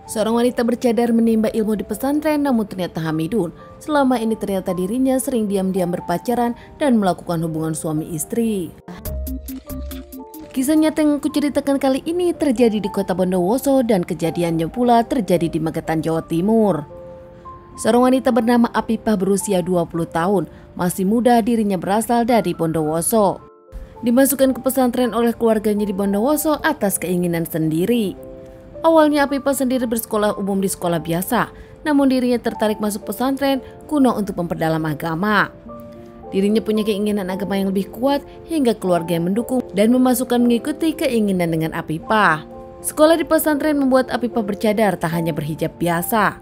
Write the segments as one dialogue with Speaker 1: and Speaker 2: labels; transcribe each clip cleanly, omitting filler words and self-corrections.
Speaker 1: Seorang wanita bercadar menimba ilmu di pesantren namun ternyata hamidun. Selama ini ternyata dirinya sering diam-diam berpacaran dan melakukan hubungan suami istri. Kisah nyata yang aku ceritakan kali ini terjadi di kota Bondowoso dan kejadiannya pula terjadi di Magetan, Jawa Timur. Seorang wanita bernama Apipah berusia 20 tahun, masih muda, dirinya berasal dari Bondowoso. Dimasukkan ke pesantren oleh keluarganya di Bondowoso atas keinginan sendiri. Awalnya Apipah sendiri bersekolah umum di sekolah biasa, namun dirinya tertarik masuk pesantren kuno untuk memperdalam agama. Dirinya punya keinginan agama yang lebih kuat hingga keluarga yang mendukung dan memasukkan mengikuti keinginan dengan Apipah. Sekolah di pesantren membuat Apipah bercadar, tak hanya berhijab biasa.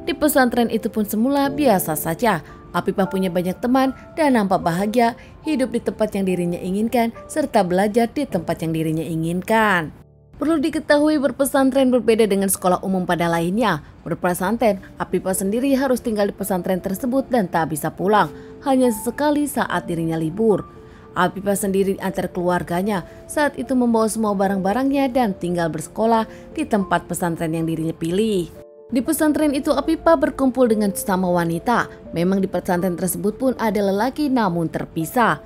Speaker 1: Di pesantren itu pun semula biasa saja. Apipah punya banyak teman dan nampak bahagia hidup di tempat yang dirinya inginkan serta belajar di tempat yang dirinya inginkan. Perlu diketahui berpesantren berbeda dengan sekolah umum pada lainnya. Berpesantren, Apipah sendiri harus tinggal di pesantren tersebut dan tak bisa pulang, hanya sesekali saat dirinya libur. Apipah sendiri antar keluarganya saat itu membawa semua barang-barangnya dan tinggal bersekolah di tempat pesantren yang dirinya pilih. Di pesantren itu Apipah berkumpul dengan sesama wanita. Memang di pesantren tersebut pun ada lelaki namun terpisah.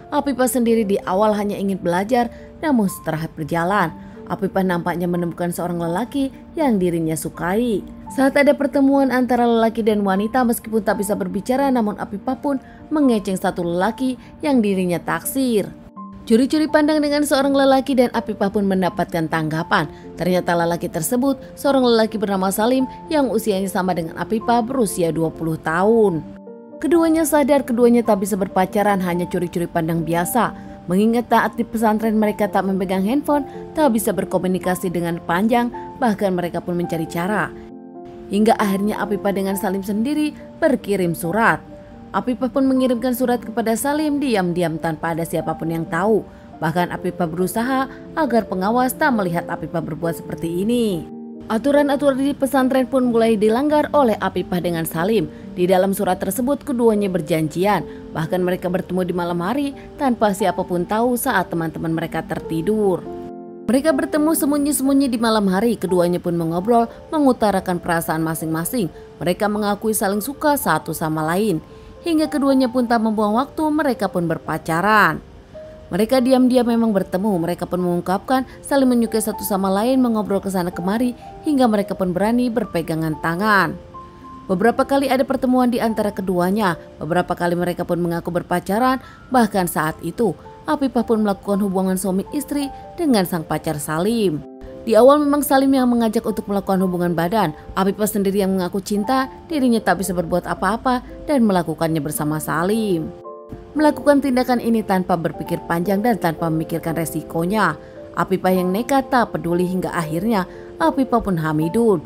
Speaker 1: Apipah sendiri di awal hanya ingin belajar, namun setelah berjalan Apipah nampaknya menemukan seorang lelaki yang dirinya sukai. Saat ada pertemuan antara lelaki dan wanita, meskipun tak bisa berbicara, namun Apipah pun mengeceng satu lelaki yang dirinya taksir. Curi-curi pandang dengan seorang lelaki dan Apipah pun mendapatkan tanggapan. Ternyata lelaki tersebut seorang lelaki bernama Salim yang usianya sama dengan Apipah berusia 20 tahun. Keduanya sadar keduanya tak bisa berpacaran, hanya curi-curi pandang biasa. Mengingat taat di pesantren mereka tak memegang handphone, tak bisa berkomunikasi dengan panjang, bahkan mereka pun mencari cara. Hingga akhirnya Apipah dengan Salim sendiri berkirim surat. Apipah pun mengirimkan surat kepada Salim diam-diam tanpa ada siapapun yang tahu. Bahkan Apipah berusaha agar pengawas tak melihat Apipah berbuat seperti ini. Aturan-aturan di pesantren pun mulai dilanggar oleh Apipah dengan Salim. Di dalam surat tersebut keduanya berjanjian, bahkan mereka bertemu di malam hari tanpa siapapun tahu saat teman-teman mereka tertidur. Mereka bertemu sembunyi-sembunyi di malam hari, keduanya pun mengobrol, mengutarakan perasaan masing-masing. Mereka mengakui saling suka satu sama lain. Hingga keduanya pun tak membuang waktu, mereka pun berpacaran. Mereka diam-diam memang bertemu, mereka pun mengungkapkan saling menyukai satu sama lain, mengobrol ke sana kemari hingga mereka pun berani berpegangan tangan. Beberapa kali ada pertemuan di antara keduanya, beberapa kali mereka pun mengaku berpacaran, bahkan saat itu Apipah pun melakukan hubungan suami istri dengan sang pacar Salim. Di awal memang Salim yang mengajak untuk melakukan hubungan badan, Apipah sendiri yang mengaku cinta, dirinya tak bisa berbuat apa-apa dan melakukannya bersama Salim. Melakukan tindakan ini tanpa berpikir panjang dan tanpa memikirkan resikonya. Apipah yang nekat tak peduli hingga akhirnya Apipah pun hamidun.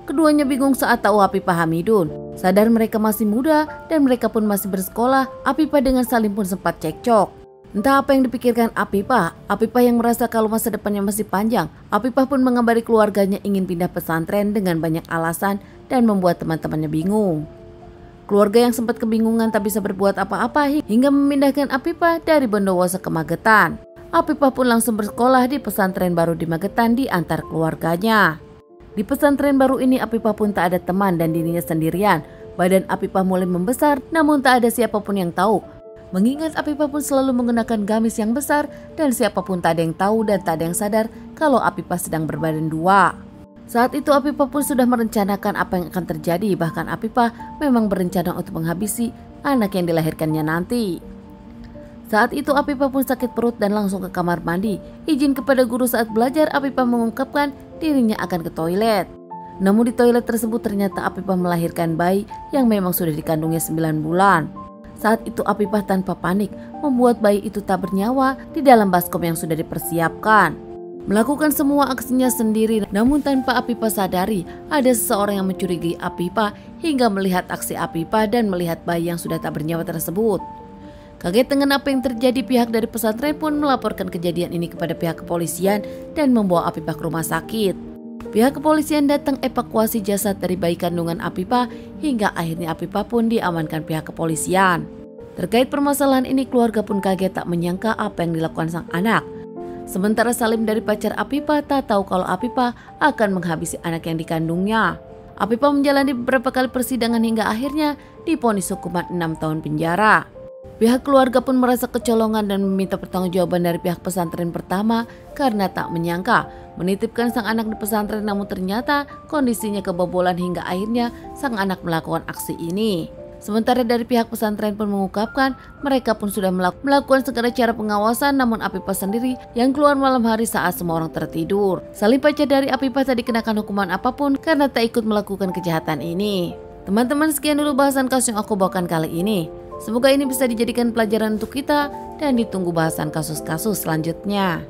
Speaker 1: Keduanya bingung saat tahu Apipah hamidun. Sadar mereka masih muda dan mereka pun masih bersekolah, Apipah dengan Salim pun sempat cekcok. Entah apa yang dipikirkan Apipah yang merasa kalau masa depannya masih panjang. Apipah pun mengabari keluarganya ingin pindah pesantren dengan banyak alasan dan membuat teman-temannya bingung. Keluarga yang sempat kebingungan tak bisa berbuat apa-apa hingga memindahkan Apipah dari Bondowoso ke Magetan. Apipah pun langsung bersekolah di pesantren baru di Magetan di antar keluarganya. Di pesantren baru ini Apipah pun tak ada teman dan dirinya sendirian. Badan Apipah mulai membesar namun tak ada siapapun yang tahu. Mengingat Apipah pun selalu menggunakan gamis yang besar dan siapapun tak ada yang tahu dan tak ada yang sadar kalau Apipah sedang berbadan dua. Saat itu Apipah pun sudah merencanakan apa yang akan terjadi, bahkan Apipah memang berencana untuk menghabisi anak yang dilahirkannya nanti. Saat itu Apipah pun sakit perut dan langsung ke kamar mandi. Izin kepada guru saat belajar, Apipah mengungkapkan dirinya akan ke toilet. Namun di toilet tersebut ternyata Apipah melahirkan bayi yang memang sudah dikandungnya 9 bulan. Saat itu Apipah tanpa panik membuat bayi itu tak bernyawa di dalam baskom yang sudah dipersiapkan. Melakukan semua aksinya sendiri, namun tanpa Apipah sadari ada seseorang yang mencurigai Apipah hingga melihat aksi Apipah dan melihat bayi yang sudah tak bernyawa tersebut. Kaget dengan apa yang terjadi, pihak dari pesantren pun melaporkan kejadian ini kepada pihak kepolisian dan membawa Apipah ke rumah sakit. Pihak kepolisian datang evakuasi jasad dari bayi kandungan Apipah hingga akhirnya Apipah pun diamankan pihak kepolisian. Terkait permasalahan ini keluarga pun kaget tak menyangka apa yang dilakukan sang anak. Sementara Salim dari pacar Apipah tak tahu kalau Apipah akan menghabisi anak yang dikandungnya. Apipah menjalani beberapa kali persidangan hingga akhirnya divonis hukuman 6 tahun penjara. Pihak keluarga pun merasa kecolongan dan meminta pertanggungjawaban dari pihak pesantren pertama karena tak menyangka menitipkan sang anak di pesantren, namun ternyata kondisinya kebobolan hingga akhirnya sang anak melakukan aksi ini. Sementara dari pihak pesantren pun mengungkapkan mereka pun sudah melakukan segala cara pengawasan, namun Apipah sendiri yang keluar malam hari saat semua orang tertidur. Salim, pacar dari Apipah, tak dikenakan hukuman apapun karena tak ikut melakukan kejahatan ini. Teman-teman, sekian dulu bahasan kasus yang aku bawakan kali ini. Semoga ini bisa dijadikan pelajaran untuk kita dan ditunggu bahasan kasus-kasus selanjutnya.